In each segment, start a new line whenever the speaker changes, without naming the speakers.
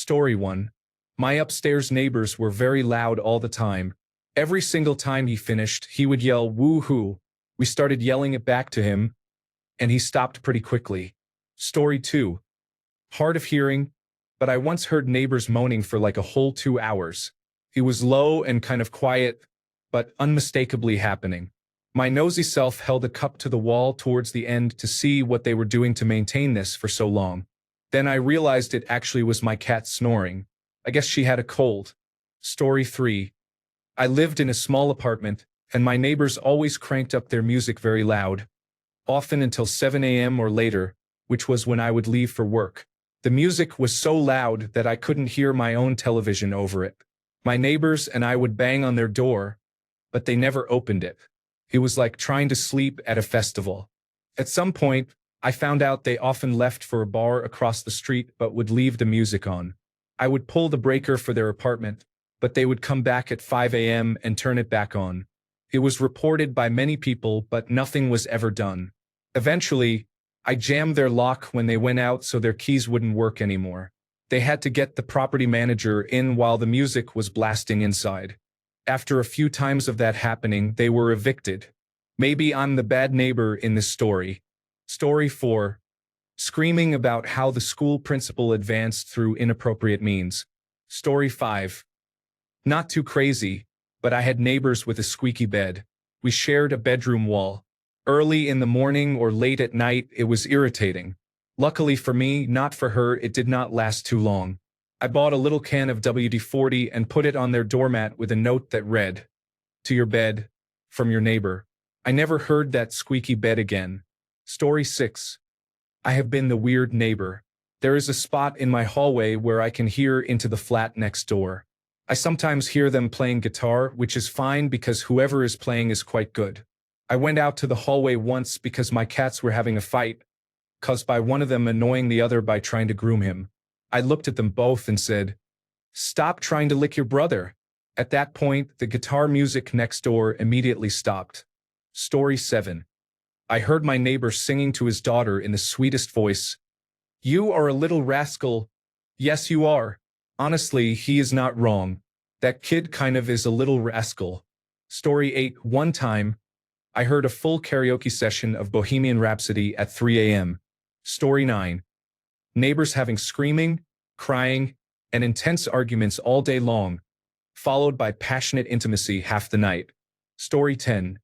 Story 1. My upstairs neighbors were very loud all the time. Every single time he finished, he would yell, "Woo-hoo." We started yelling it back to him, and he stopped pretty quickly. Story 2. Hard of hearing, but I once heard neighbors moaning for like a whole 2 hours. It was low and kind of quiet, but unmistakably happening. My nosy self held a cup to the wall towards the end to see what they were doing to maintain this for so long. Then I realized it actually was my cat snoring. I guess she had a cold. Story 3. I lived in a small apartment, and my neighbors always cranked up their music very loud, often until 7 a.m. or later, which was when I would leave for work. The music was so loud that I couldn't hear my own television over it. My neighbors and I would bang on their door, but they never opened it. It was like trying to sleep at a festival. At some point, I found out they often left for a bar across the street but would leave the music on. I would pull the breaker for their apartment, but they would come back at 5 a.m. and turn it back on. It was reported by many people, but nothing was ever done. Eventually, I jammed their lock when they went out so their keys wouldn't work anymore. They had to get the property manager in while the music was blasting inside. After a few times of that happening, they were evicted. Maybe I'm the bad neighbor in this story. Story 4. Screaming about how the school principal advanced through inappropriate means. Story 5. Not too crazy, but I had neighbors with a squeaky bed. We shared a bedroom wall. Early in the morning or late at night, it was irritating. Luckily for me, not for her, it did not last too long. I bought a little can of WD-40 and put it on their doormat with a note that read, "To your bed, from your neighbor." I never heard that squeaky bed again. Story 6. I have been the weird neighbor. There is a spot in my hallway where I can hear into the flat next door. I sometimes hear them playing guitar, which is fine because whoever is playing is quite good. I went out to the hallway once because my cats were having a fight, caused by one of them annoying the other by trying to groom him. I looked at them both and said, "Stop trying to lick your brother." At that point, the guitar music next door immediately stopped. Story 7. I heard my neighbor singing to his daughter in the sweetest voice. "You are a little rascal." Yes, you are. Honestly, he is not wrong. That kid kind of is a little rascal. Story 8. One time, I heard a full karaoke session of Bohemian Rhapsody at 3 a.m. Story 9. Neighbors having screaming, crying, and intense arguments all day long, followed by passionate intimacy half the night. Story 10.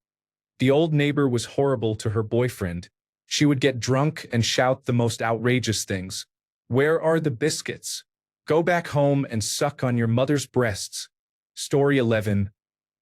The old neighbor was horrible to her boyfriend. She would get drunk and shout the most outrageous things. "Where are the biscuits? Go back home and suck on your mother's breasts." Story 11.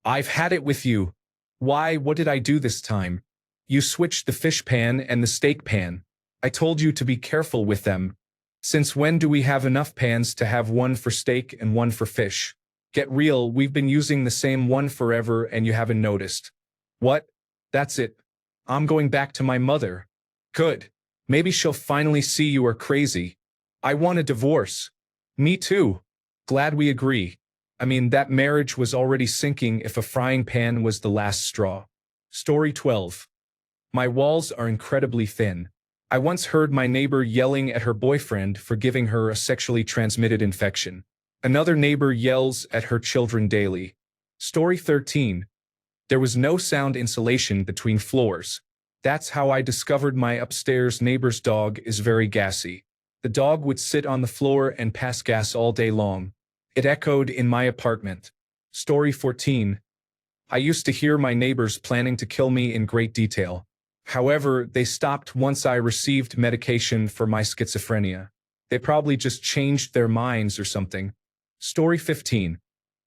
I've had it with you. Why, what did I do this time? You switched the fish pan and the steak pan. I told you to be careful with them. Since when do we have enough pans to have one for steak and one for fish? Get real, we've been using the same one forever and you haven't noticed. What? That's it. I'm going back to my mother. Good. Maybe she'll finally see you are crazy. I want a divorce. Me too. Glad we agree. I mean, that marriage was already sinking if a frying pan was the last straw. Story 12. My walls are incredibly thin. I once heard my neighbor yelling at her boyfriend for giving her a sexually transmitted infection. Another neighbor yells at her children daily. Story 13. There was no sound insulation between floors. That's how I discovered my upstairs neighbor's dog is very gassy. The dog would sit on the floor and pass gas all day long. It echoed in my apartment. Story 14. I used to hear my neighbors planning to kill me in great detail. However, they stopped once I received medication for my schizophrenia. They probably just changed their minds or something. Story 15.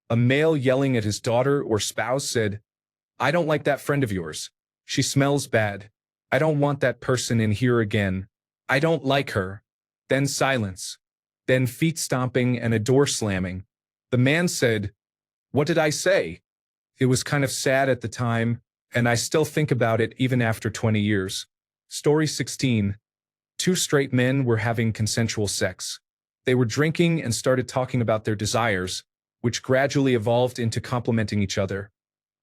A male yelling at his daughter or spouse said, "I don't like that friend of yours. She smells bad. I don't want that person in here again. I don't like her." Then silence. Then feet stomping and a door slamming. The man said, "What did I say?" It was kind of sad at the time, and I still think about it even after 20 years. Story 16. Two straight men were having consensual sex. They were drinking and started talking about their desires, which gradually evolved into complimenting each other,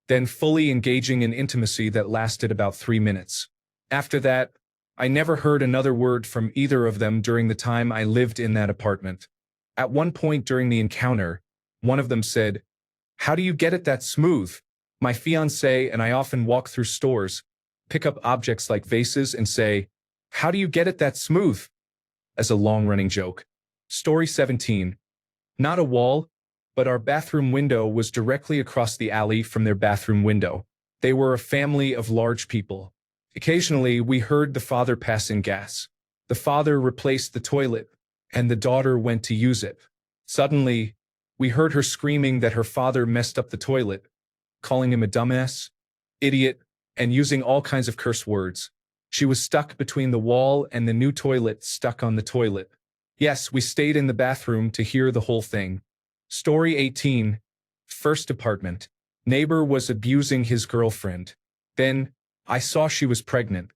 then fully engaging in intimacy that lasted about 3 minutes. After that, I never heard another word from either of them during the time I lived in that apartment. At one point during the encounter, one of them said, "How do you get it that smooth?" My fiancé and I often walk through stores, pick up objects like vases and say, "How do you get it that smooth?" as a long-running joke. Story 17. Not a wall, but our bathroom window was directly across the alley from their bathroom window. They were a family of large people. Occasionally, we heard the father pass in gas. The father replaced the toilet, and the daughter went to use it. Suddenly, we heard her screaming that her father messed up the toilet, calling him a dumbass, idiot, and using all kinds of curse words. She was stuck between the wall and the new toilet stuck on the toilet. Yes, we stayed in the bathroom to hear the whole thing. Story 18. First apartment. Neighbor was abusing his girlfriend. Then, I saw she was pregnant.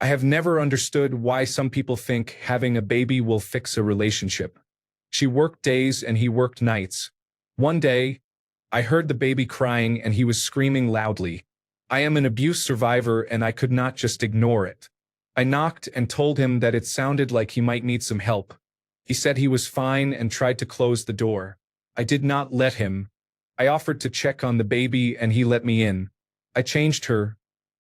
I have never understood why some people think having a baby will fix a relationship. She worked days and he worked nights. One day, I heard the baby crying and he was screaming loudly. I am an abuse survivor and I could not just ignore it. I knocked and told him that it sounded like he might need some help. He said he was fine and tried to close the door. I did not let him. I offered to check on the baby and he let me in. I changed her,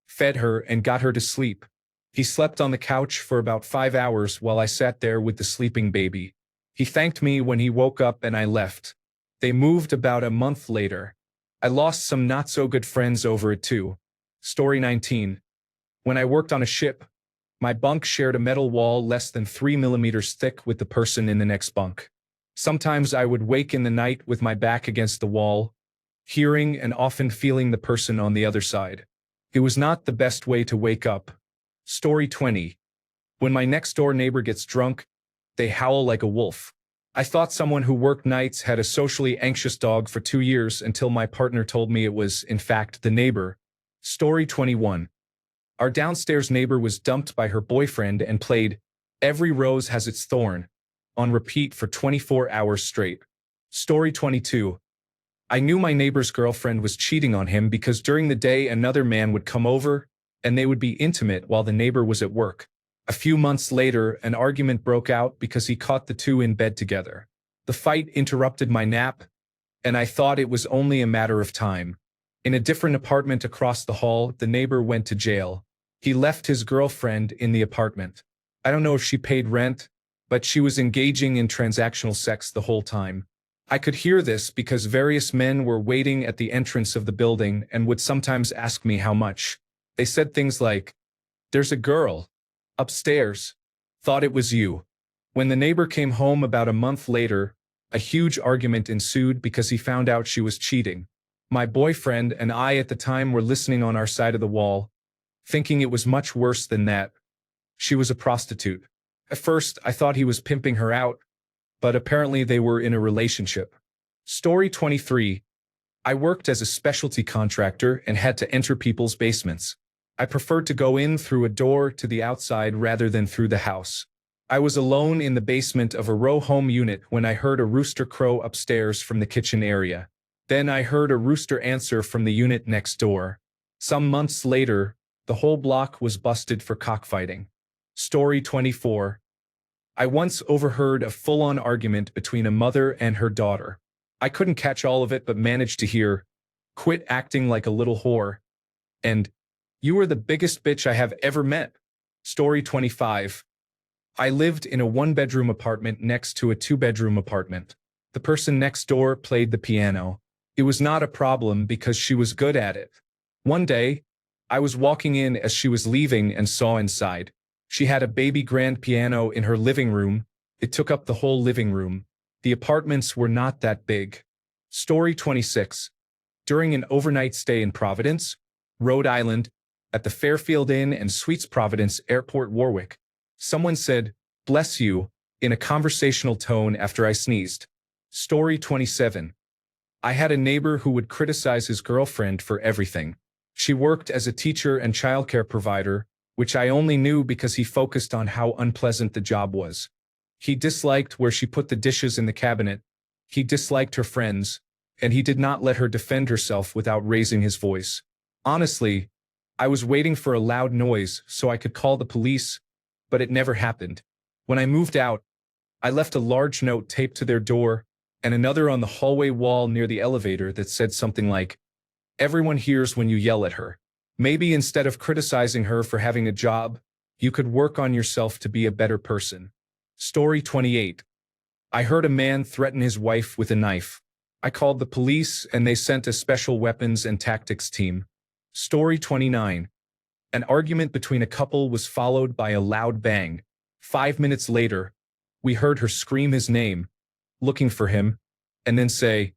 fed her, and got her to sleep. He slept on the couch for about 5 hours while I sat there with the sleeping baby. He thanked me when he woke up and I left. They moved about a month later. I lost some not-so-good friends over it too. Story 19. When I worked on a ship, my bunk shared a metal wall less than 3 millimeters thick with the person in the next bunk. Sometimes I would wake in the night with my back against the wall, hearing and often feeling the person on the other side. It was not the best way to wake up. Story 20. When my next-door neighbor gets drunk, they howl like a wolf. I thought someone who worked nights had a socially anxious dog for 2 years until my partner told me it was, in fact, the neighbor. Story 21. Our downstairs neighbor was dumped by her boyfriend and played "Every Rose Has Its Thorn" on repeat for 24 hours straight. Story 22. I knew my neighbor's girlfriend was cheating on him because during the day another man would come over and they would be intimate while the neighbor was at work. A few months later, an argument broke out because he caught the two in bed together. The fight interrupted my nap, and I thought it was only a matter of time. In a different apartment across the hall, the neighbor went to jail. He left his girlfriend in the apartment. I don't know if she paid rent, but she was engaging in transactional sex the whole time. I could hear this because various men were waiting at the entrance of the building and would sometimes ask me how much. They said things like, "There's a girl upstairs. Thought it was you." When the neighbor came home about a month later, a huge argument ensued because he found out she was cheating. My boyfriend and I at the time were listening on our side of the wall, thinking it was much worse than that. She was a prostitute. At first, I thought he was pimping her out, but apparently they were in a relationship. Story 23. I worked as a specialty contractor and had to enter people's basements. I preferred to go in through a door to the outside rather than through the house. I was alone in the basement of a row home unit when I heard a rooster crow upstairs from the kitchen area. Then I heard a rooster answer from the unit next door. Some months later, the whole block was busted for cockfighting. Story 24. I once overheard a full-on argument between a mother and her daughter. I couldn't catch all of it but managed to hear, "Quit acting like a little whore," and "You are the biggest bitch I have ever met." Story 25. I lived in a one-bedroom apartment next to a two-bedroom apartment. The person next door played the piano. It was not a problem because she was good at it. One day, I was walking in as she was leaving and saw inside. She had a baby grand piano in her living room. It took up the whole living room. The apartments were not that big. Story 26. During an overnight stay in Providence, Rhode Island, at the Fairfield Inn and Suites Providence Airport, Warwick, someone said, "Bless you," in a conversational tone after I sneezed. Story 27. I had a neighbor who would criticize his girlfriend for everything. She worked as a teacher and childcare provider, which I only knew because he focused on how unpleasant the job was. He disliked where she put the dishes in the cabinet, he disliked her friends, and he did not let her defend herself without raising his voice. Honestly, I was waiting for a loud noise so I could call the police, but it never happened. When I moved out, I left a large note taped to their door and another on the hallway wall near the elevator that said something like, "Everyone hears when you yell at her. Maybe instead of criticizing her for having a job, you could work on yourself to be a better person." Story 28. I heard a man threaten his wife with a knife. I called the police and they sent a special weapons and tactics team. Story 29. An argument between a couple was followed by a loud bang. 5 minutes later, we heard her scream his name, looking for him, and then say,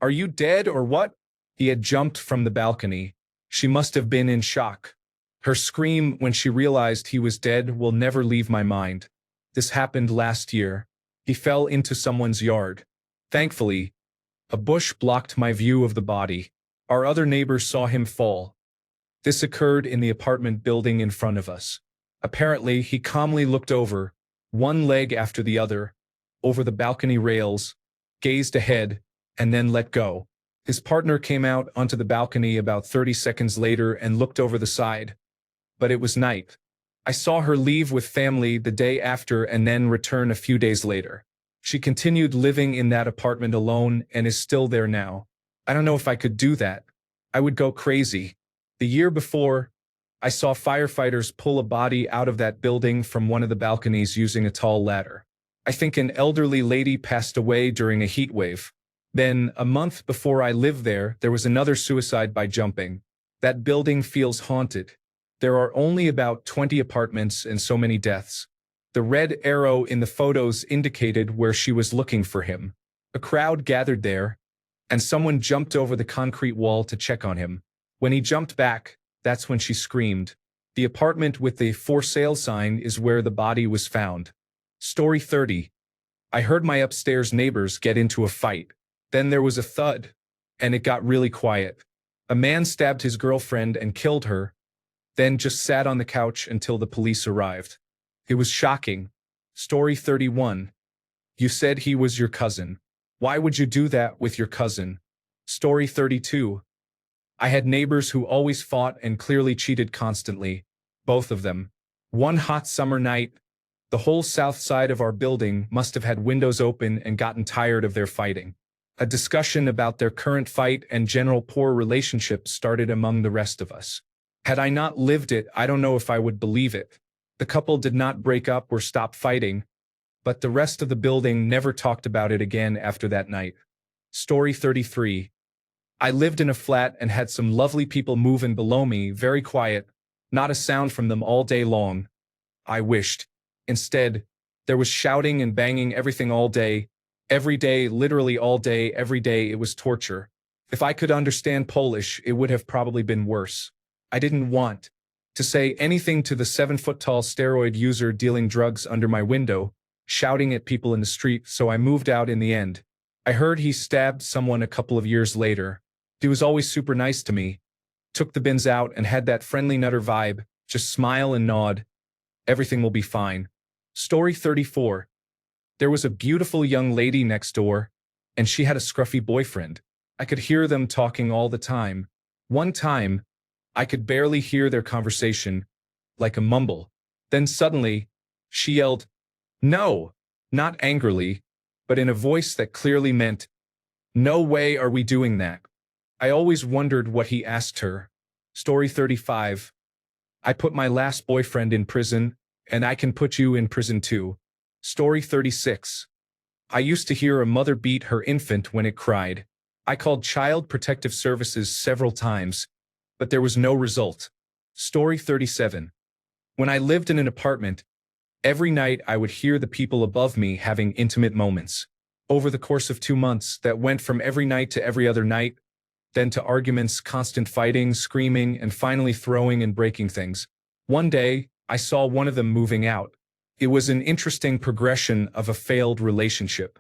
"Are you dead or what?" He had jumped from the balcony. She must have been in shock. Her scream when she realized he was dead will never leave my mind. This happened last year. He fell into someone's yard. Thankfully, a bush blocked my view of the body. Our other neighbors saw him fall. This occurred in the apartment building in front of us. Apparently, he calmly looked over, one leg after the other, over the balcony rails, gazed ahead, and then let go. His partner came out onto the balcony about 30 seconds later and looked over the side. But it was night. I saw her leave with family the day after and then return a few days later. She continued living in that apartment alone and is still there now. I don't know if I could do that. I would go crazy. The year before, I saw firefighters pull a body out of that building from one of the balconies using a tall ladder. I think an elderly lady passed away during a heat wave. Then, a month before I lived there was another suicide by jumping. That building feels haunted. There are only about 20 apartments and so many deaths. The red arrow in the photos indicated where she was looking for him. A crowd gathered there, and someone jumped over the concrete wall to check on him. When he jumped back, that's when she screamed. The apartment with the "for sale" sign is where the body was found. Story 30. I heard my upstairs neighbors get into a fight. Then there was a thud, and it got really quiet. A man stabbed his girlfriend and killed her, then just sat on the couch until the police arrived. It was shocking. Story 31. You said he was your cousin. Why would you do that with your cousin? Story 32. I had neighbors who always fought and clearly cheated constantly. Both of them. One hot summer night, the whole south side of our building must have had windows open and gotten tired of their fighting. A discussion about their current fight and general poor relationship started among the rest of us. Had I not lived it, I don't know if I would believe it. The couple did not break up or stop fighting, but the rest of the building never talked about it again after that night. Story 33. I lived in a flat and had some lovely people move in below me, very quiet, not a sound from them all day long. I wished. Instead, there was shouting and banging everything all day, every day, literally all day, every day. It was torture. If I could understand Polish, it would have probably been worse. I didn't want to say anything to the 7-foot-tall steroid user dealing drugs under my window, shouting at people in the street, so I moved out in the end. I heard he stabbed someone a couple of years later. He was always super nice to me, took the bins out and had that friendly nutter vibe, just smile and nod. Everything will be fine. Story 34. There was a beautiful young lady next door, and she had a scruffy boyfriend. I could hear them talking all the time. One time, I could barely hear their conversation, like a mumble. Then suddenly, she yelled, "No!" Not angrily, but in a voice that clearly meant, "No way are we doing that." I always wondered what he asked her. Story 35. I put my last boyfriend in prison, and I can put you in prison too. Story 36. I used to hear a mother beat her infant when it cried. I called Child Protective Services several times, but there was no result. Story 37. When I lived in an apartment, every night I would hear the people above me having intimate moments. Over the course of 2 months, that went from every night to every other night, then to arguments, constant fighting, screaming, and finally throwing and breaking things. One day, I saw one of them moving out. It was an interesting progression of a failed relationship.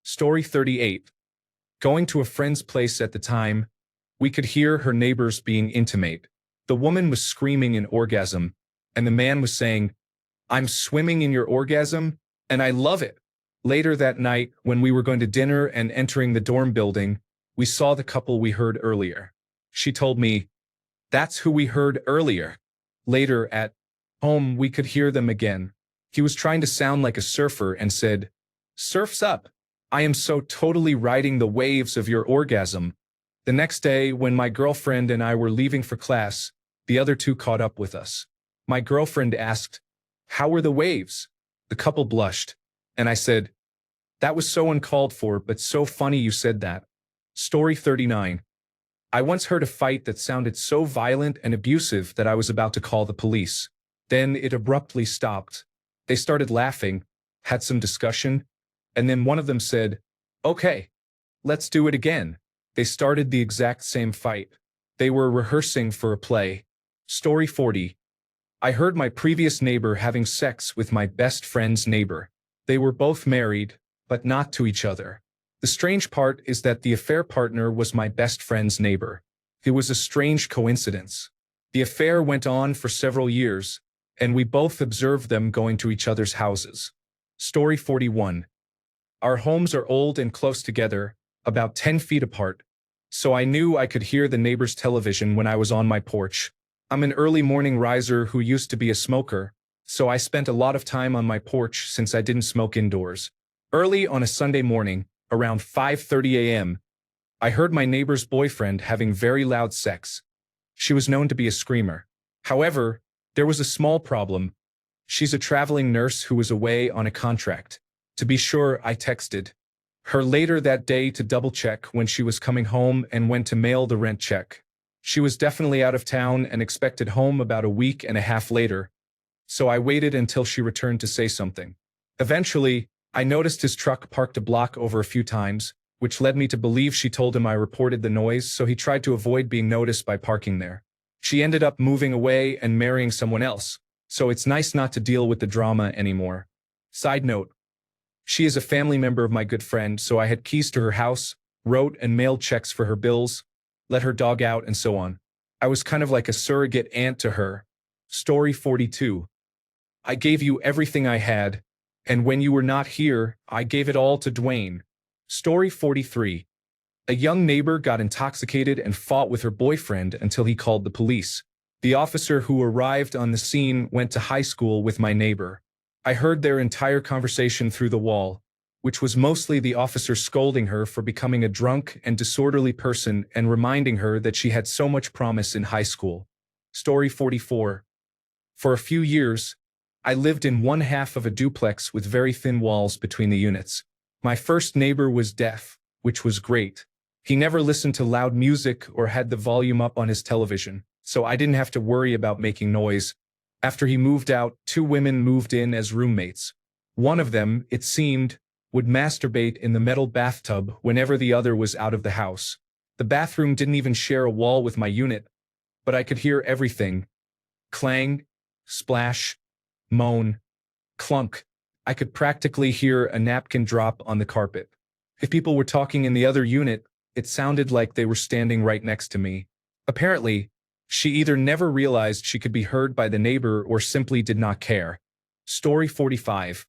Story 38. Going to a friend's place at the time, we could hear her neighbors being intimate. The woman was screaming in orgasm, and the man was saying, "I'm swimming in your orgasm, and I love it." Later that night, when we were going to dinner and entering the dorm building, we saw the couple we heard earlier. She told me, "That's who we heard earlier." Later, at home, we could hear them again. He was trying to sound like a surfer and said, Surf's up. I am so totally riding the waves of your orgasm. The next day, when my girlfriend and I were leaving for class, the other two caught up with us. My girlfriend asked, "How were the waves?" The couple blushed, and I said, "That was so uncalled for, but so funny you said that." Story 39. I once heard a fight that sounded so violent and abusive that I was about to call the police. Then it abruptly stopped. They started laughing, had some discussion, and then one of them said, "Okay, let's do it again." They started the exact same fight. They were rehearsing for a play. Story 40. I heard my previous neighbor having sex with my best friend's neighbor. They were both married, but not to each other. The strange part is that the affair partner was my best friend's neighbor. It was a strange coincidence. The affair went on for several years, and we both observed them going to each other's houses. Story 41. Our homes are old and close together, about 10 feet apart, so I knew I could hear the neighbor's television when I was on my porch. I'm an early morning riser who used to be a smoker, so I spent a lot of time on my porch since I didn't smoke indoors. Early on a Sunday morning, around 5:30 a.m., I heard my neighbor's boyfriend having very loud sex. She was known to be a screamer. However, there was a small problem. She's a traveling nurse who was away on a contract. To be sure, I texted her later that day to double-check when she was coming home and went to mail the rent check. She was definitely out of town and expected home about a week and a half later, so I waited until she returned to say something. Eventually, I noticed his truck parked a block over a few times, which led me to believe she told him I reported the noise, so he tried to avoid being noticed by parking there. She ended up moving away and marrying someone else, so it's nice not to deal with the drama anymore. Side note, she is a family member of my good friend, so I had keys to her house, wrote and mailed checks for her bills, let her dog out, and so on. I was kind of like a surrogate aunt to her. Story 42. I gave you everything I had, and when you were not here, I gave it all to Dwayne. Story 43. A young neighbor got intoxicated and fought with her boyfriend until he called the police. The officer who arrived on the scene went to high school with my neighbor. I heard their entire conversation through the wall, which was mostly the officer scolding her for becoming a drunk and disorderly person and reminding her that she had so much promise in high school. Story 44. For a few years, I lived in one half of a duplex with very thin walls between the units. My first neighbor was deaf, which was great. He never listened to loud music or had the volume up on his television, so I didn't have to worry about making noise. After he moved out, two women moved in as roommates. One of them, it seemed, would masturbate in the metal bathtub whenever the other was out of the house. The bathroom didn't even share a wall with my unit, but I could hear everything. Clang, splash, moan, clunk. I could practically hear a napkin drop on the carpet. If people were talking in the other unit, it sounded like they were standing right next to me. Apparently, she either never realized she could be heard by the neighbor or simply did not care. Story 45.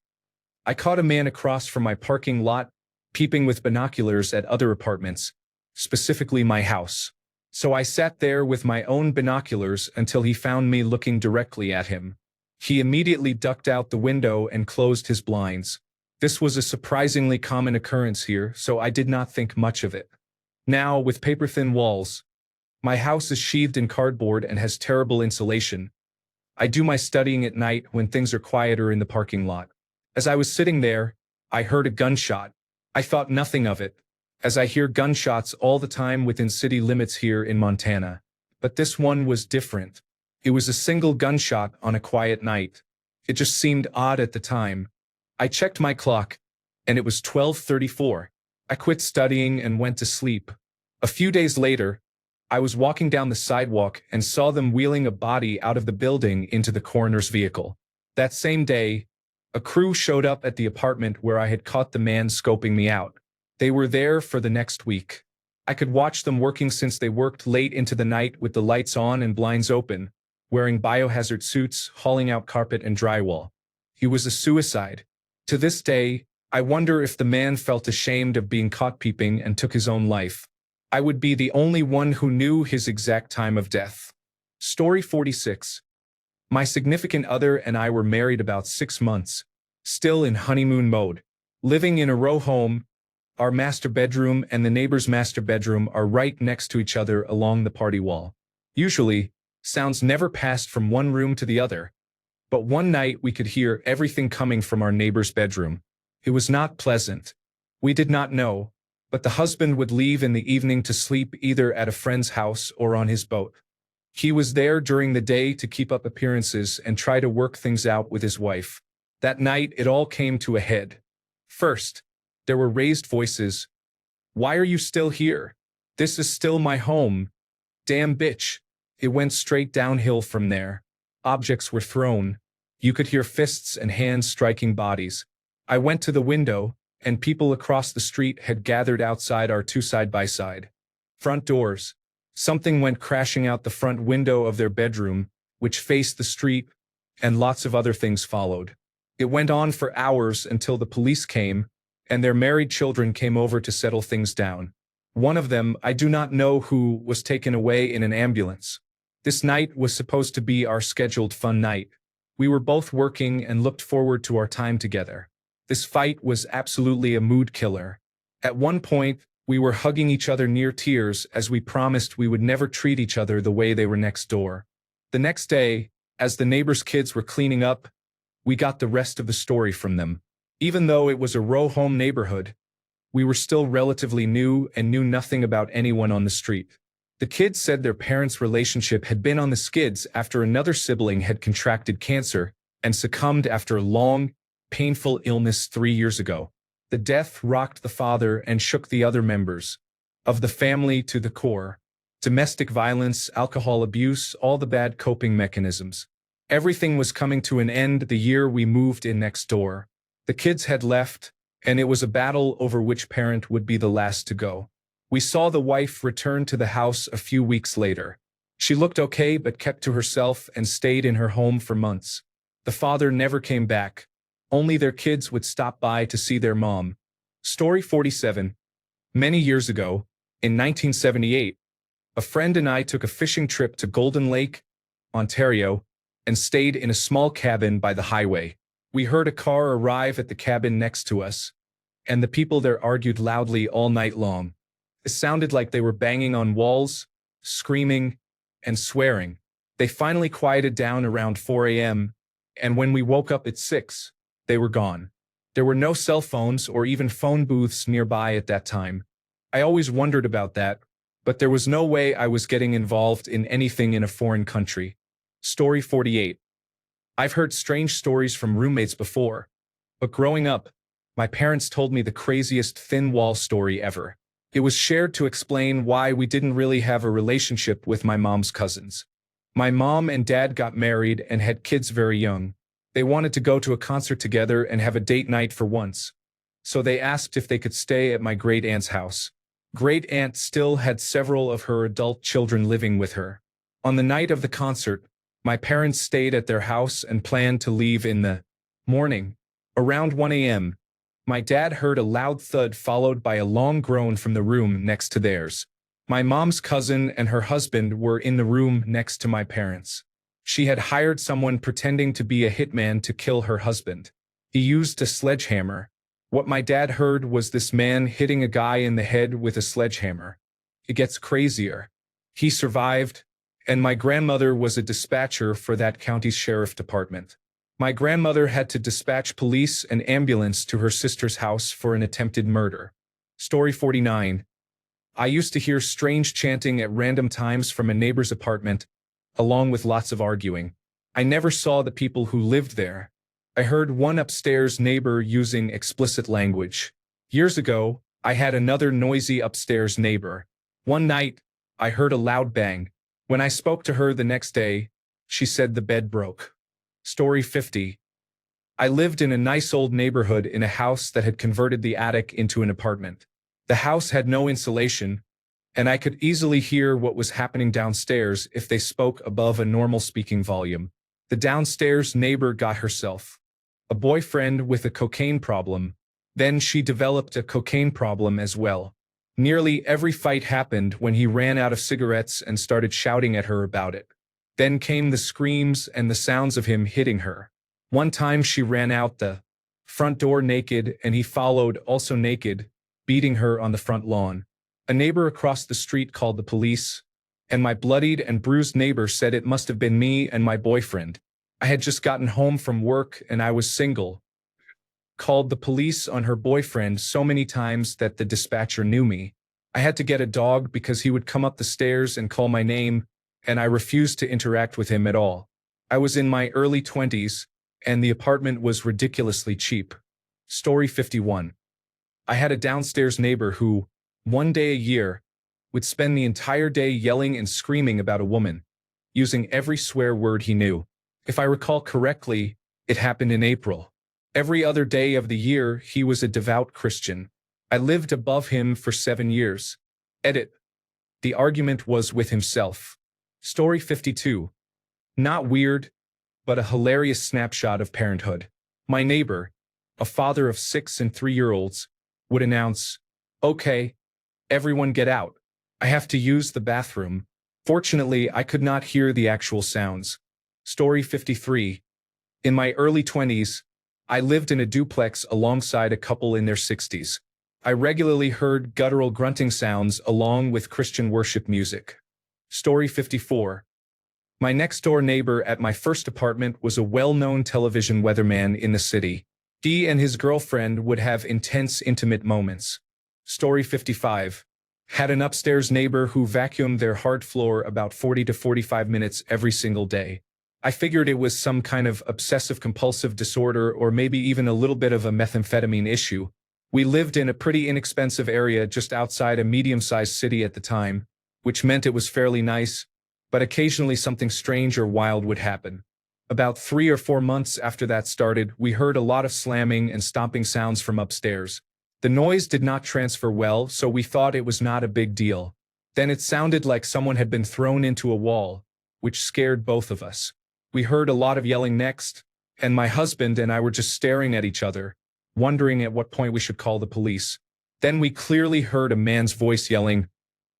I caught a man across from my parking lot, peeping with binoculars at other apartments, specifically my house. So I sat there with my own binoculars until he found me looking directly at him. He immediately ducked out the window and closed his blinds. This was a surprisingly common occurrence here, so I did not think much of it. Now, with paper-thin walls, my house is sheathed in cardboard and has terrible insulation. I do my studying at night when things are quieter in the parking lot. As I was sitting there, I heard a gunshot. I thought nothing of it, as I hear gunshots all the time within city limits here in Montana. But this one was different. It was a single gunshot on a quiet night. It just seemed odd at the time. I checked my clock, and it was 12:34. I quit studying and went to sleep. A few days later, I was walking down the sidewalk and saw them wheeling a body out of the building into the coroner's vehicle. That same day, a crew showed up at the apartment where I had caught the man scoping me out. They were there for the next week. I could watch them working since they worked late into the night with the lights on and blinds open, wearing biohazard suits, hauling out carpet and drywall. He was a suicide. To this day, I wonder if the man felt ashamed of being caught peeping and took his own life. I would be the only one who knew his exact time of death. Story 46. My significant other and I were married about 6 months, still in honeymoon mode. Living in a row home, our master bedroom and the neighbor's master bedroom are right next to each other along the party wall. Usually, sounds never passed from one room to the other. But one night we could hear everything coming from our neighbor's bedroom. It was not pleasant. We did not know, but the husband would leave in the evening to sleep either at a friend's house or on his boat. He was there during the day to keep up appearances and try to work things out with his wife. That night it all came to a head. First, there were raised voices. "Why are you still here? This is still my home. Damn bitch." It went straight downhill from there. Objects were thrown. You could hear fists and hands striking bodies. I went to the window, and people across the street had gathered outside our two side-by-side front doors. Something went crashing out the front window of their bedroom, which faced the street, and lots of other things followed. It went on for hours until the police came, and their married children came over to settle things down. One of them, I do not know who, was taken away in an ambulance. This night was supposed to be our scheduled fun night. We were both working and looked forward to our time together. This fight was absolutely a mood killer. At one point, we were hugging each other near tears as we promised we would never treat each other the way they were next door. The next day, as the neighbors' kids were cleaning up, we got the rest of the story from them. Even though it was a row home neighborhood, we were still relatively new and knew nothing about anyone on the street. The kids said their parents' relationship had been on the skids after another sibling had contracted cancer and succumbed after a long, painful illness 3 years ago. The death rocked the father and shook the other members of the family to the core. Domestic violence, alcohol abuse, all the bad coping mechanisms. Everything was coming to an end the year we moved in next door. The kids had left, and it was a battle over which parent would be the last to go. We saw the wife return to the house a few weeks later. She looked okay but kept to herself and stayed in her home for months. The father never came back. Only their kids would stop by to see their mom. Story 47. Many years ago, in 1978, a friend and I took a fishing trip to Golden Lake, Ontario, and stayed in a small cabin by the highway. We heard a car arrive at the cabin next to us, and the people there argued loudly all night long. It sounded like they were banging on walls, screaming, and swearing. They finally quieted down around 4 a.m., and when we woke up at 6, they were gone. There were no cell phones or even phone booths nearby at that time. I always wondered about that, but there was no way I was getting involved in anything in a foreign country. Story 48. I've heard strange stories from roommates before, but growing up, my parents told me the craziest thin wall story ever. It was shared to explain why we didn't really have a relationship with my mom's cousins. My mom and dad got married and had kids very young. They wanted to go to a concert together and have a date night for once. So they asked if they could stay at my great-aunt's house. Great-aunt still had several of her adult children living with her. On the night of the concert, my parents stayed at their house and planned to leave in the morning. Around 1 a.m., my dad heard a loud thud followed by a long groan from the room next to theirs. My mom's cousin and her husband were in the room next to my parents. She had hired someone pretending to be a hitman to kill her husband. He used a sledgehammer. What my dad heard was this man hitting a guy in the head with a sledgehammer. It gets crazier. He survived, and my grandmother was a dispatcher for that county's sheriff department. My grandmother had to dispatch police and ambulance to her sister's house for an attempted murder. Story 49. I used to hear strange chanting at random times from a neighbor's apartment, along with lots of arguing. I never saw the people who lived there. I heard one upstairs neighbor using explicit language. Years ago, I had another noisy upstairs neighbor. One night, I heard a loud bang. When I spoke to her the next day, she said the bed broke. Story 50. I lived in a nice old neighborhood in a house that had converted the attic into an apartment. The house had no insulation, and I could easily hear what was happening downstairs if they spoke above a normal speaking volume. The downstairs neighbor got herself a boyfriend with a cocaine problem. Then she developed a cocaine problem as well. Nearly every fight happened when he ran out of cigarettes and started shouting at her about it. Then came the screams and the sounds of him hitting her. One time she ran out the Front door naked, and he followed, also naked, beating her on the front lawn. A neighbor across the street called the police, and my bloodied and bruised neighbor said it must have been me and my boyfriend. I had just gotten home from work and I was single. Called the police on her boyfriend so many times that the dispatcher knew me. I had to get a dog because he would come up the stairs and call my name, and I refused to interact with him at all. I was in my early 20s, and the apartment was ridiculously cheap. Story 51. I had a downstairs neighbor who, one day a year, would spend the entire day yelling and screaming about a woman, using every swear word he knew. If I recall correctly, it happened in April. Every other day of the year, he was a devout Christian. I lived above him for 7 years. Edit. The argument was with himself. Story 52. Not weird, but a hilarious snapshot of parenthood. My neighbor, a father of 6 and 3-year-olds, would announce, "Okay, everyone get out. I have to use the bathroom." Fortunately, I could not hear the actual sounds. Story 53. In my early 20s, I lived in a duplex alongside a couple in their 60s. I regularly heard guttural grunting sounds along with Christian worship music. Story 54. My next-door neighbor at my first apartment was a well-known television weatherman in the city. He and his girlfriend would have intense, intimate moments. Story 55. Had an upstairs neighbor who vacuumed their hard floor about 40 to 45 minutes every single day. I figured it was some kind of obsessive-compulsive disorder or maybe even a little bit of a methamphetamine issue. We lived in a pretty inexpensive area just outside a medium-sized city at the time, which meant it was fairly nice, but occasionally something strange or wild would happen. About 3 or 4 months after that started, we heard a lot of slamming and stomping sounds from upstairs. The noise did not transfer well, so we thought it was not a big deal. Then it sounded like someone had been thrown into a wall, which scared both of us. We heard a lot of yelling next, and my husband and I were just staring at each other, wondering at what point we should call the police. Then we clearly heard a man's voice yelling,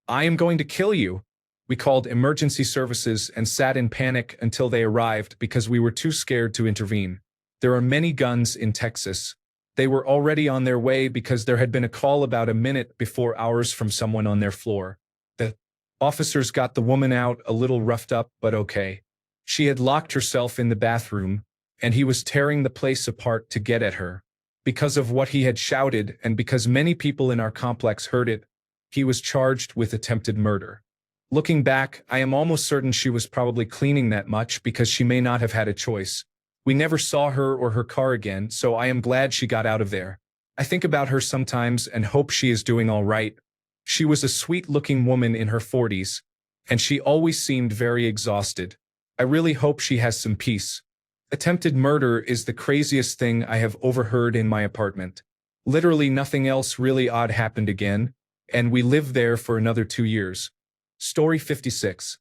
"I am going to kill you." We called emergency services and sat in panic until they arrived because we were too scared to intervene. There are many guns in Texas. They were already on their way because there had been a call about a minute before ours from someone on their floor. The officers got the woman out a little roughed up, but okay. She had locked herself in the bathroom, and he was tearing the place apart to get at her. Because of what he had shouted and because many people in our complex heard it, he was charged with attempted murder. Looking back, I am almost certain she was probably cleaning that much because she may not have had a choice. We never saw her or her car again, so I am glad she got out of there. I think about her sometimes and hope she is doing all right. She was a sweet-looking woman in her 40s, and she always seemed very exhausted. I really hope she has some peace. Attempted murder is the craziest thing I have overheard in my apartment. Literally nothing else really odd happened again, and we lived there for another 2 years. Story 56.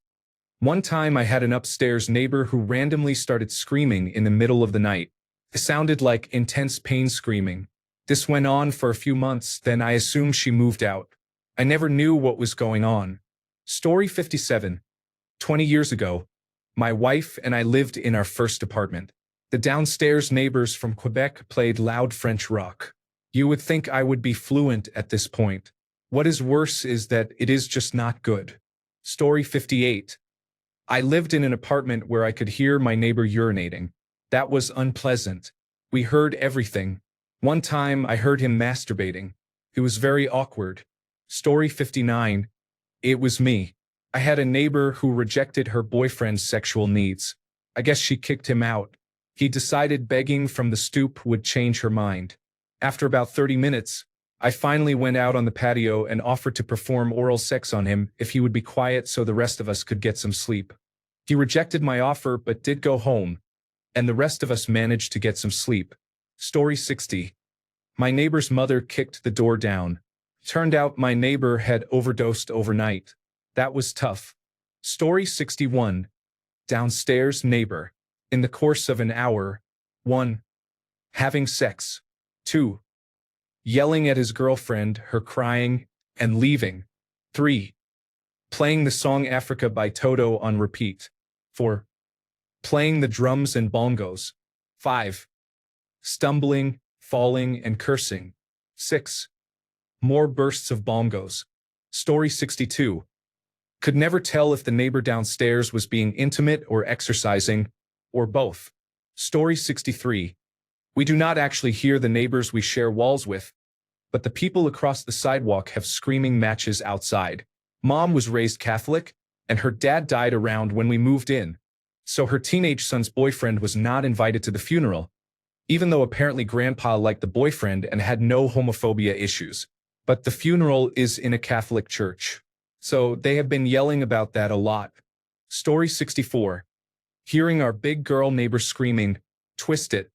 One time I had an upstairs neighbor who randomly started screaming in the middle of the night. It sounded like intense pain screaming. This went on for a few months, then I assumed she moved out. I never knew what was going on. Story 57. 20 years ago, my wife and I lived in our first apartment. The downstairs neighbors from Quebec played loud French rock. You would think I would be fluent at this point. What is worse is that it is just not good. Story 58. I lived in an apartment where I could hear my neighbor urinating. That was unpleasant. We heard everything. One time I heard him masturbating. It was very awkward. Story 59. It was me. I had a neighbor who rejected her boyfriend's sexual needs. I guess she kicked him out. He decided begging from the stoop would change her mind. After about 30 minutes, I finally went out on the patio and offered to perform oral sex on him if he would be quiet so the rest of us could get some sleep. He rejected my offer but did go home, and the rest of us managed to get some sleep. Story 60. My neighbor's mother kicked the door down. Turned out my neighbor had overdosed overnight. That was tough. Story 61. Downstairs neighbor. In the course of an hour. 1. Having sex. 2. Yelling at his girlfriend, her crying, and leaving. 3. Playing the song Africa by Toto on repeat. 4. Playing the drums and bongos. 5. Stumbling, falling, and cursing. 6. More bursts of bongos. Story 62. Could never tell if the neighbor downstairs was being intimate or exercising, or both. Story 63. We do not actually hear the neighbors we share walls with, but the people across the sidewalk have screaming matches outside. Mom was raised Catholic, and her dad died around when we moved in, so her teenage son's boyfriend was not invited to the funeral, even though apparently Grandpa liked the boyfriend and had no homophobia issues. But the funeral is in a Catholic church, so they have been yelling about that a lot. Story 64. Hearing our big girl neighbor screaming, twist it,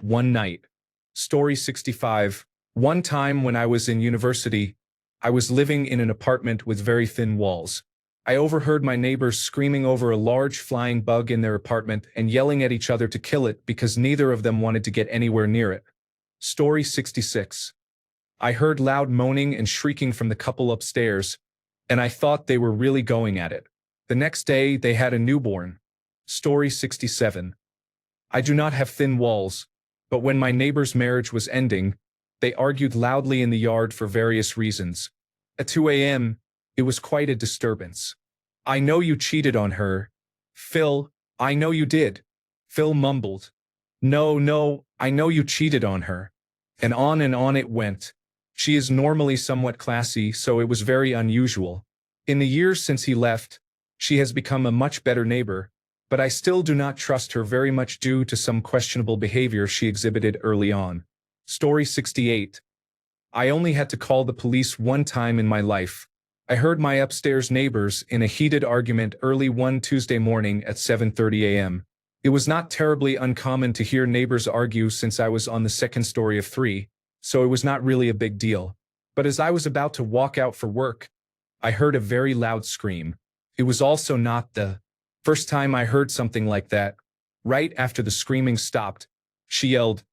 one night. Story 65. One time when I was in university, I was living in an apartment with very thin walls. I overheard my neighbors screaming over a large flying bug in their apartment and yelling at each other to kill it because neither of them wanted to get anywhere near it. Story 66. I heard loud moaning and shrieking from the couple upstairs, and I thought they were really going at it. The next day, they had a newborn. Story 67. I do not have thin walls, but when my neighbor's marriage was ending, they argued loudly in the yard for various reasons. At 2 a.m., it was quite a disturbance. I know you cheated on her. Phil, I know you did. Phil mumbled. No, I know you cheated on her. And on it went. She is normally somewhat classy, so it was very unusual. In the years since he left, she has become a much better neighbor, but I still do not trust her very much due to some questionable behavior she exhibited early on. Story 68. I only had to call the police one time in my life. I heard my upstairs neighbors in a heated argument early one Tuesday morning at 7:30 a.m. It was not terribly uncommon to hear neighbors argue since I was on the second story of 3, so it was not really a big deal. But as I was about to walk out for work, I heard a very loud scream. It was also not the first time I heard something like that. Right after the screaming stopped, she yelled,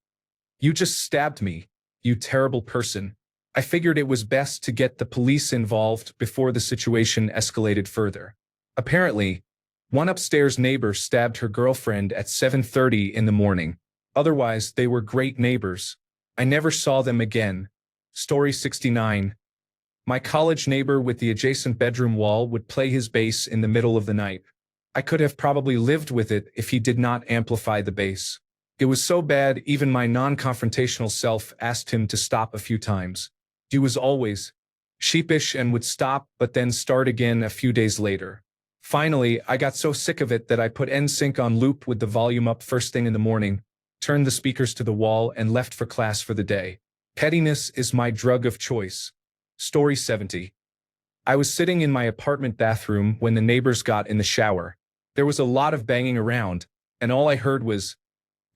"You just stabbed me, you terrible person." I figured it was best to get the police involved before the situation escalated further. Apparently, one upstairs neighbor stabbed her girlfriend at 7:30 in the morning. Otherwise, they were great neighbors. I never saw them again. Story 69. My college neighbor with the adjacent bedroom wall would play his bass in the middle of the night. I could have probably lived with it if he did not amplify the bass. It was so bad even my non-confrontational self asked him to stop a few times. He was always sheepish and would stop but then start again a few days later. Finally, I got so sick of it that I put NSYNC on loop with the volume up first thing in the morning, turned the speakers to the wall, and left for class for the day. Pettiness is my drug of choice. Story 70. I was sitting in my apartment bathroom when the neighbors got in the shower. There was a lot of banging around, and all I heard was,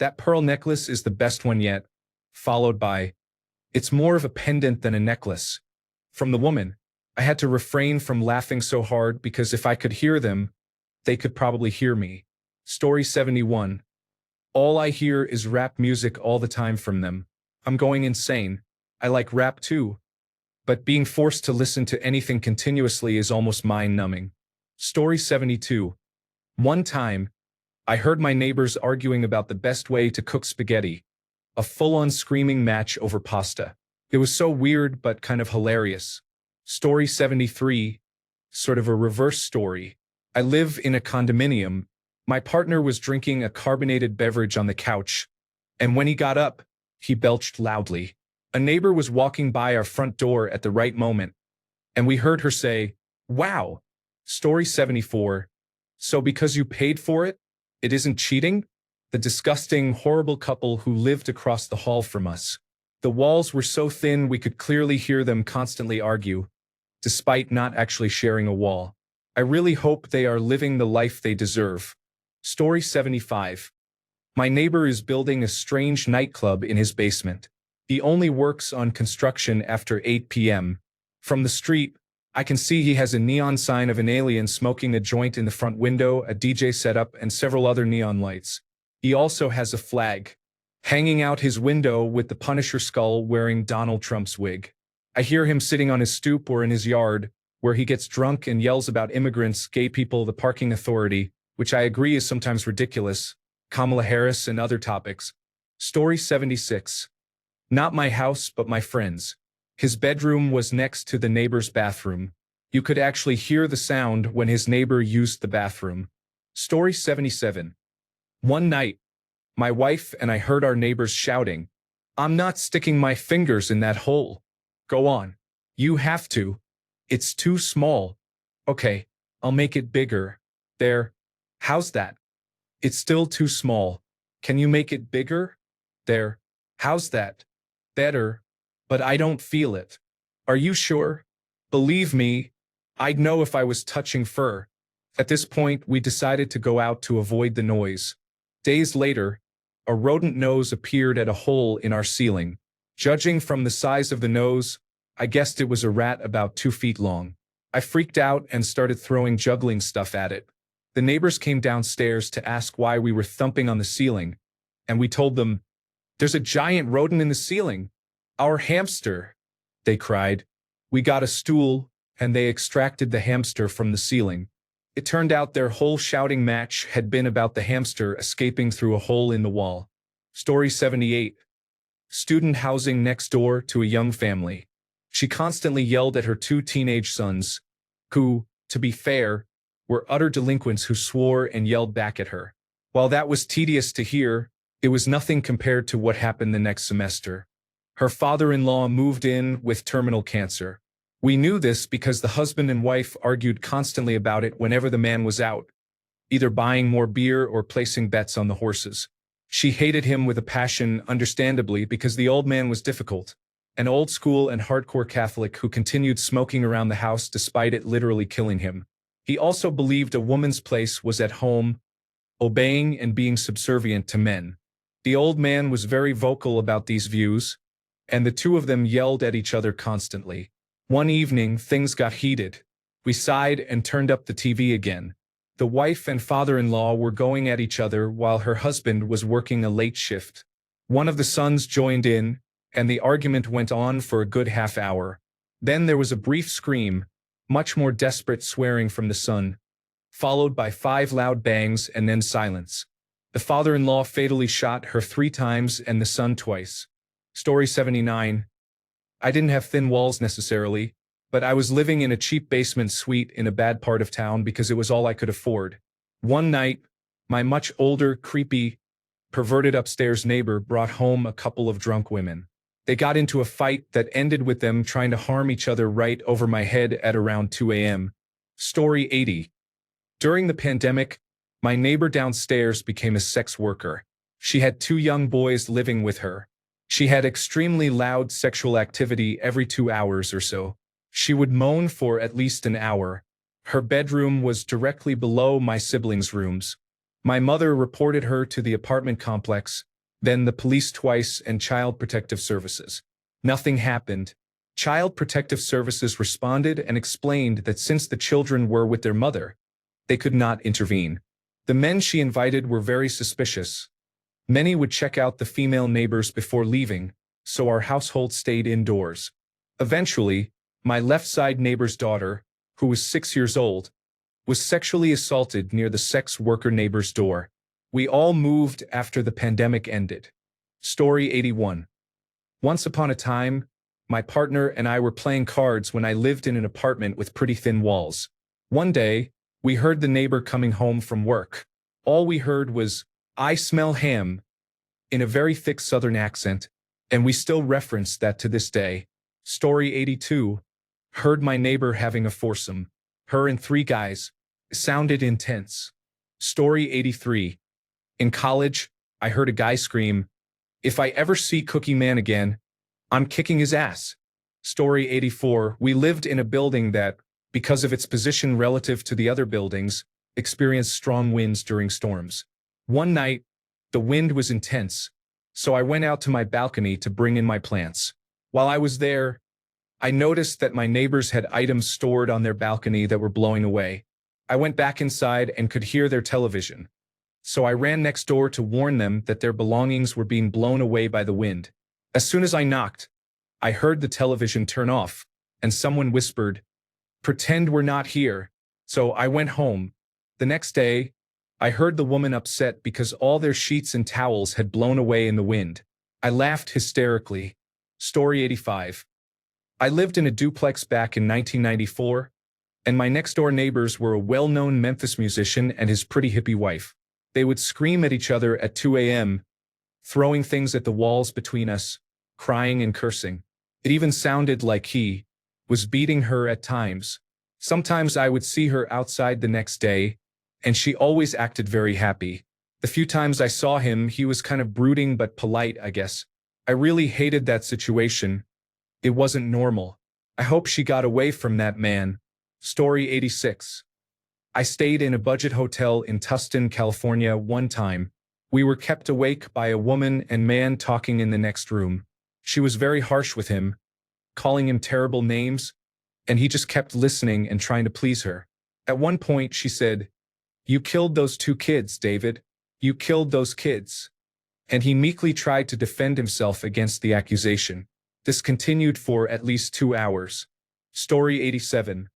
"That pearl necklace is the best one yet," followed by, "It's more of a pendant than a necklace," from the woman. I had to refrain from laughing so hard because if I could hear them, they could probably hear me. Story 71. All I hear is rap music all the time from them. I'm going insane. I like rap too, but being forced to listen to anything continuously is almost mind-numbing. Story 72. One time, I heard my neighbors arguing about the best way to cook spaghetti. A full-on screaming match over pasta. It was so weird but kind of hilarious. Story 73. Sort of a reverse story. I live in a condominium. My partner was drinking a carbonated beverage on the couch, and when he got up, he belched loudly. A neighbor was walking by our front door at the right moment, and we heard her say, "Wow." Story 74. So because you paid for it, it isn't cheating? The disgusting, horrible couple who lived across the hall from us. The walls were so thin we could clearly hear them constantly argue, despite not actually sharing a wall. I really hope they are living the life they deserve. Story 75. My neighbor is building a strange nightclub in his basement. He only works on construction after 8 p.m. From the street, I can see he has a neon sign of an alien smoking a joint in the front window, a DJ setup, and several other neon lights. He also has a flag hanging out his window with the Punisher skull wearing Donald Trump's wig. I hear him sitting on his stoop or in his yard, where he gets drunk and yells about immigrants, gay people, the parking authority, which I agree is sometimes ridiculous, Kamala Harris, and other topics. Story 76. Not my house, but my friend's. His bedroom was next to the neighbor's bathroom. You could actually hear the sound when his neighbor used the bathroom. Story 77. One night, my wife and I heard our neighbors shouting, "I'm not sticking my fingers in that hole." "Go on. You have to. It's too small." "Okay, I'll make it bigger." "There. How's that?" "It's still too small." "Can you make it bigger?" "There. How's that?" "Better. But I don't feel it." "Are you sure?" "Believe me, I'd know if I was touching fur." At this point, we decided to go out to avoid the noise. Days later, a rodent nose appeared at a hole in our ceiling. Judging from the size of the nose, I guessed it was a rat about 2 feet long. I freaked out and started throwing juggling stuff at it. The neighbors came downstairs to ask why we were thumping on the ceiling, and we told them, "There's a giant rodent in the ceiling. Our hamster," they cried. We got a stool, and they extracted the hamster from the ceiling. It turned out their whole shouting match had been about the hamster escaping through a hole in the wall. Story 78. Student housing next door to a young family. She constantly yelled at her 2 teenage sons, who, to be fair, were utter delinquents who swore and yelled back at her. While that was tedious to hear, it was nothing compared to what happened the next semester. Her father-in-law moved in with terminal cancer. We knew this because the husband and wife argued constantly about it whenever the man was out, either buying more beer or placing bets on the horses. She hated him with a passion, understandably, because the old man was difficult, an old school and hardcore Catholic who continued smoking around the house despite it literally killing him. He also believed a woman's place was at home, obeying and being subservient to men. The old man was very vocal about these views, and the two of them yelled at each other constantly. One evening, things got heated. We sighed and turned up the TV again. The wife and father-in-law were going at each other while her husband was working a late shift. One of the sons joined in, and the argument went on for a good half hour. Then there was a brief scream, much more desperate swearing from the son, followed by 5 loud bangs and then silence. The father-in-law fatally shot her 3 times and the son twice. Story 79. I didn't have thin walls necessarily, but I was living in a cheap basement suite in a bad part of town because it was all I could afford. One night, my much older, creepy, perverted upstairs neighbor brought home a couple of drunk women. They got into a fight that ended with them trying to harm each other right over my head at around 2 a.m. Story 80. During the pandemic, my neighbor downstairs became a sex worker. She had 2 young boys living with her. She had extremely loud sexual activity every 2 hours or so. She would moan for at least an hour. Her bedroom was directly below my siblings' rooms. My mother reported her to the apartment complex, then the police twice and Child Protective Services. Nothing happened. Child Protective Services responded and explained that since the children were with their mother, they could not intervene. The men she invited were very suspicious. Many would check out the female neighbors before leaving, so our household stayed indoors. Eventually, my left side neighbor's daughter, who was 6 years old, was sexually assaulted near the sex worker neighbor's door. We all moved after the pandemic ended. Story 81. Once upon a time, my partner and I were playing cards when I lived in an apartment with pretty thin walls. One day, we heard the neighbor coming home from work. All we heard was, "I smell ham," in a very thick southern accent, and we still reference that to this day. Story 82. Heard my neighbor having a foursome. Her and 3 guys. Sounded intense. Story 83. In college, I heard a guy scream, "If I ever see Cookie Man again, I'm kicking his ass." Story 84. We lived in a building that, because of its position relative to the other buildings, experienced strong winds during storms. One night, the wind was intense, so I went out to my balcony to bring in my plants. While I was there, I noticed that my neighbors had items stored on their balcony that were blowing away. I went back inside and could hear their television. So I ran next door to warn them that their belongings were being blown away by the wind. As soon as I knocked, I heard the television turn off, and someone whispered, "Pretend we're not here." So I went home. The next day, I heard the woman upset because all their sheets and towels had blown away in the wind. I laughed hysterically. Story 85. I lived in a duplex back in 1994, and my next-door neighbors were a well-known Memphis musician and his pretty hippie wife. They would scream at each other at 2 a.m., throwing things at the walls between us, crying and cursing. It even sounded like he was beating her at times. Sometimes I would see her outside the next day, and she always acted very happy. The few times I saw him, he was kind of brooding but polite, I guess. I really hated that situation. It wasn't normal. I hope she got away from that man. Story 86. I stayed in a budget hotel in Tustin, California one time. We were kept awake by a woman and man talking in the next room. She was very harsh with him, calling him terrible names, and he just kept listening and trying to please her. At one point, she said, "You killed those 2 kids, David. You killed those kids." And he meekly tried to defend himself against the accusation. This continued for at least 2 hours. Story 87.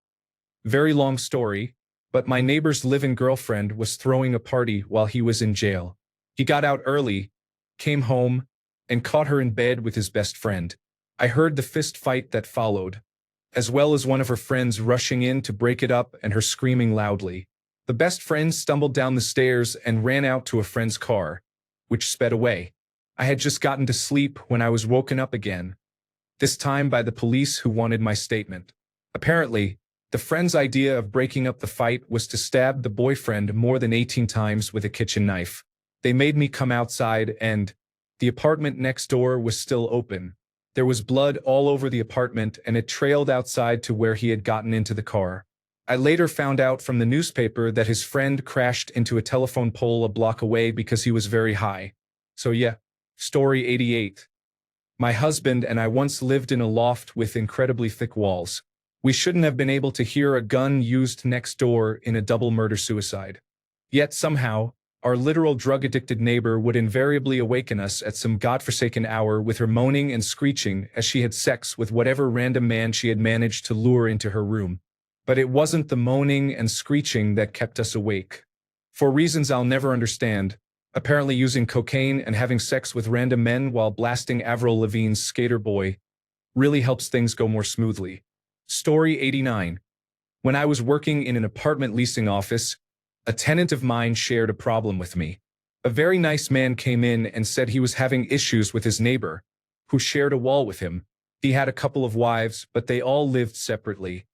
Very long story, but my neighbor's live-in girlfriend was throwing a party while he was in jail. He got out early, came home, and caught her in bed with his best friend. I heard the fist fight that followed, as well as one of her friends rushing in to break it up and her screaming loudly. The best friend stumbled down the stairs and ran out to a friend's car, which sped away. I had just gotten to sleep when I was woken up again, this time by the police who wanted my statement. Apparently, the friend's idea of breaking up the fight was to stab the boyfriend more than 18 times with a kitchen knife. They made me come outside and the apartment next door was still open. There was blood all over the apartment and it trailed outside to where he had gotten into the car. I later found out from the newspaper that his friend crashed into a telephone pole a block away because he was very high. So yeah, story 88. My husband and I once lived in a loft with incredibly thick walls. We shouldn't have been able to hear a gun used next door in a double murder-suicide. Yet somehow, our literal drug-addicted neighbor would invariably awaken us at some godforsaken hour with her moaning and screeching as she had sex with whatever random man she had managed to lure into her room. But it wasn't the moaning and screeching that kept us awake. For reasons I'll never understand, apparently using cocaine and having sex with random men while blasting Avril Lavigne's Skater Boy really helps things go more smoothly. Story 89. When I was working in an apartment leasing office, a tenant of mine shared a problem with me. A very nice man came in and said he was having issues with his neighbor, who shared a wall with him. He had a couple of wives, but they all lived separately.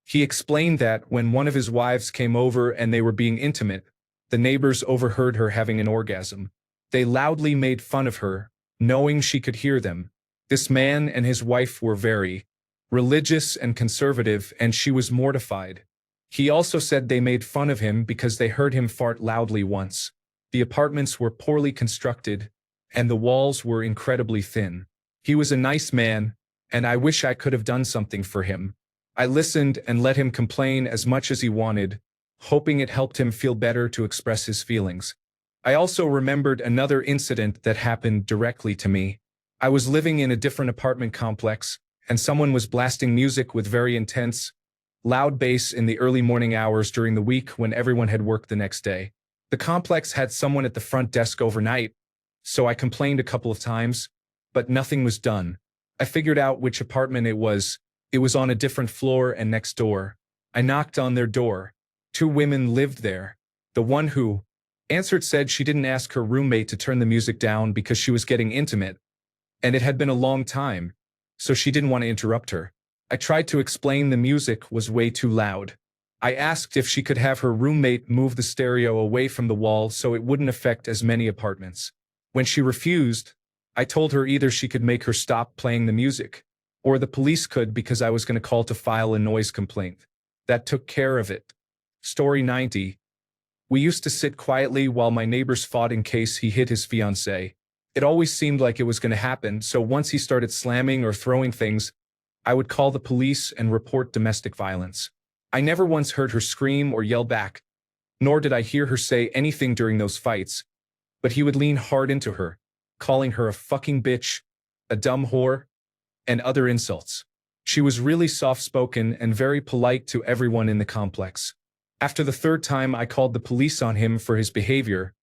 He explained that when one of his wives came over and they were being intimate, the neighbors overheard her having an orgasm. They loudly made fun of her, knowing she could hear them. This man and his wife were very religious and conservative, and she was mortified. He also said they made fun of him because they heard him fart loudly once. The apartments were poorly constructed, and the walls were incredibly thin. He was a nice man, and I wish I could have done something for him. I listened and let him complain as much as he wanted, hoping it helped him feel better to express his feelings. I also remembered another incident that happened directly to me. I was living in a different apartment complex, and someone was blasting music with very intense, loud bass in the early morning hours during the week when everyone had worked the next day. The complex had someone at the front desk overnight, so I complained a couple of times, but nothing was done. I figured out which apartment it was. It was on a different floor and next door. I knocked on their door. 2 women lived there. The one who answered said she didn't ask her roommate to turn the music down because she was getting intimate, and it had been a long time, so she didn't want to interrupt her. I tried to explain the music was way too loud. I asked if she could have her roommate move the stereo away from the wall so it wouldn't affect as many apartments. When she refused, I told her either she could make her stop playing the music, or the police could because I was going to call to file a noise complaint. That took care of it. Story 90. We used to sit quietly while my neighbors fought in case he hit his fiancée. It always seemed like it was going to happen, so once he started slamming or throwing things, I would call the police and report domestic violence. I never once heard her scream or yell back, nor did I hear her say anything during those fights, but he would lean hard into her, calling her a fucking bitch, a dumb whore, and other insults. She was really soft-spoken and very polite to everyone in the complex. After the 3rd time I called the police on him for his behavior,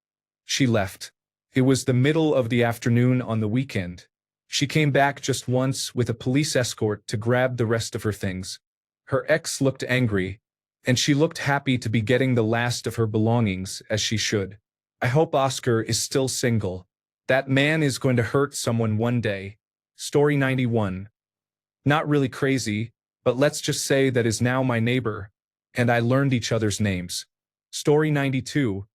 she left. It was the middle of the afternoon on the weekend. She came back just once with a police escort to grab the rest of her things. Her ex looked angry, and she looked happy to be getting the last of her belongings, as she should. I hope Oscar is still single. That man is going to hurt someone one day. Story 91. Not really crazy, but let's just say that is now my neighbor, and I learned each other's names. Story 92.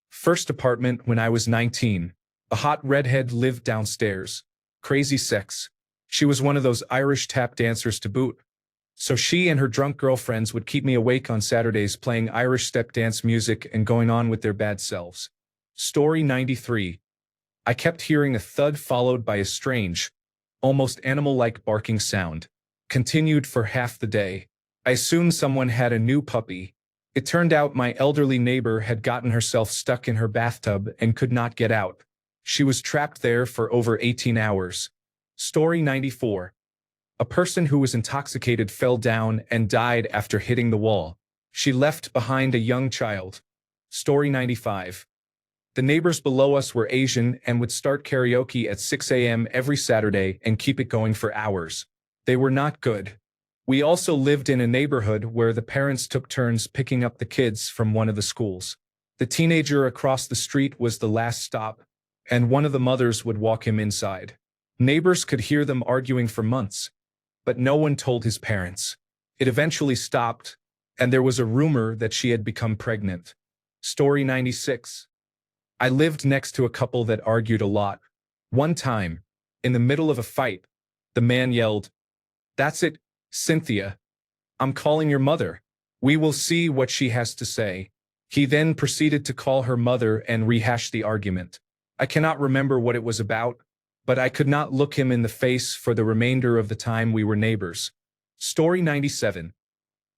First apartment when I was 19. A hot redhead lived downstairs. Crazy sex. She was one of those Irish tap dancers to boot. So she and her drunk girlfriends would keep me awake on Saturdays playing Irish step dance music and going on with their bad selves. Story 93. I kept hearing a thud followed by a strange, almost animal-like barking sound. Continued for half the day. I assumed someone had a new puppy. It turned out my elderly neighbor had gotten herself stuck in her bathtub and could not get out. She was trapped there for over 18 hours. Story 94. A person who was intoxicated fell down and died after hitting the wall. She left behind a young child. Story 95. The neighbors below us were Asian and would start karaoke at 6 a.m. every Saturday and keep it going for hours. They were not good. We also lived in a neighborhood where the parents took turns picking up the kids from one of the schools. The teenager across the street was the last stop, and one of the mothers would walk him inside. Neighbors could hear them arguing for months, but no one told his parents. It eventually stopped, and there was a rumor that she had become pregnant. Story 96. I lived next to a couple that argued a lot. One time, in the middle of a fight, the man yelled, "That's it, Cynthia. I'm calling your mother. We will see what she has to say." He then proceeded to call her mother and rehash the argument. I cannot remember what it was about, but I could not look him in the face for the remainder of the time we were neighbors. Story 97.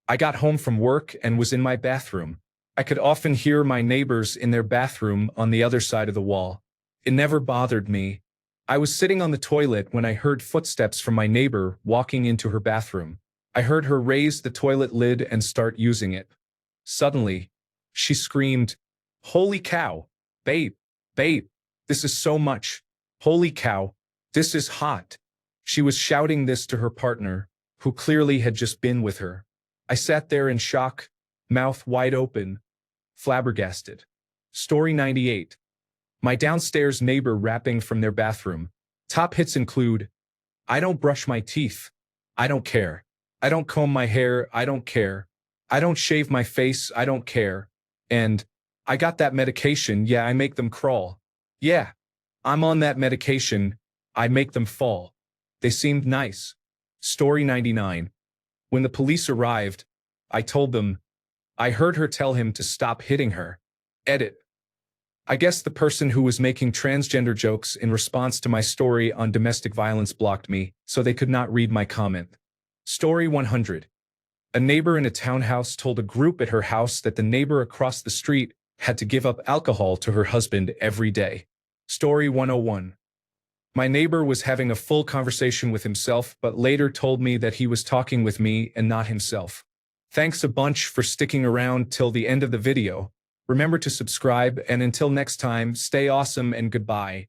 I got home from work and was in my bathroom. I could often hear my neighbors in their bathroom on the other side of the wall. It never bothered me. I was sitting on the toilet when I heard footsteps from my neighbor walking into her bathroom. I heard her raise the toilet lid and start using it. Suddenly, she screamed, "Holy cow! Babe, babe, this is so much. Holy cow, this is hot." She was shouting this to her partner, who clearly had just been with her. I sat there in shock, mouth wide open, flabbergasted. Story 98. My downstairs neighbor rapping from their bathroom. Top hits include, "I don't brush my teeth. I don't care. I don't comb my hair. I don't care. I don't shave my face. I don't care." And, "I got that medication. Yeah, I make them crawl. Yeah, I'm on that medication. I make them fall." They seemed nice. Story 99. When the police arrived, I told them, I heard her tell him to stop hitting her. Edit. I guess the person who was making transgender jokes in response to my story on domestic violence blocked me, so they could not read my comment. Story 100. A neighbor in a townhouse told a group at her house that the neighbor across the street had to give up alcohol to her husband every day. Story 101. My neighbor was having a full conversation with himself, but later told me that he was talking with me and not himself. Thanks a bunch for sticking around till the end of the video. Remember to subscribe, and until next time, stay awesome and goodbye.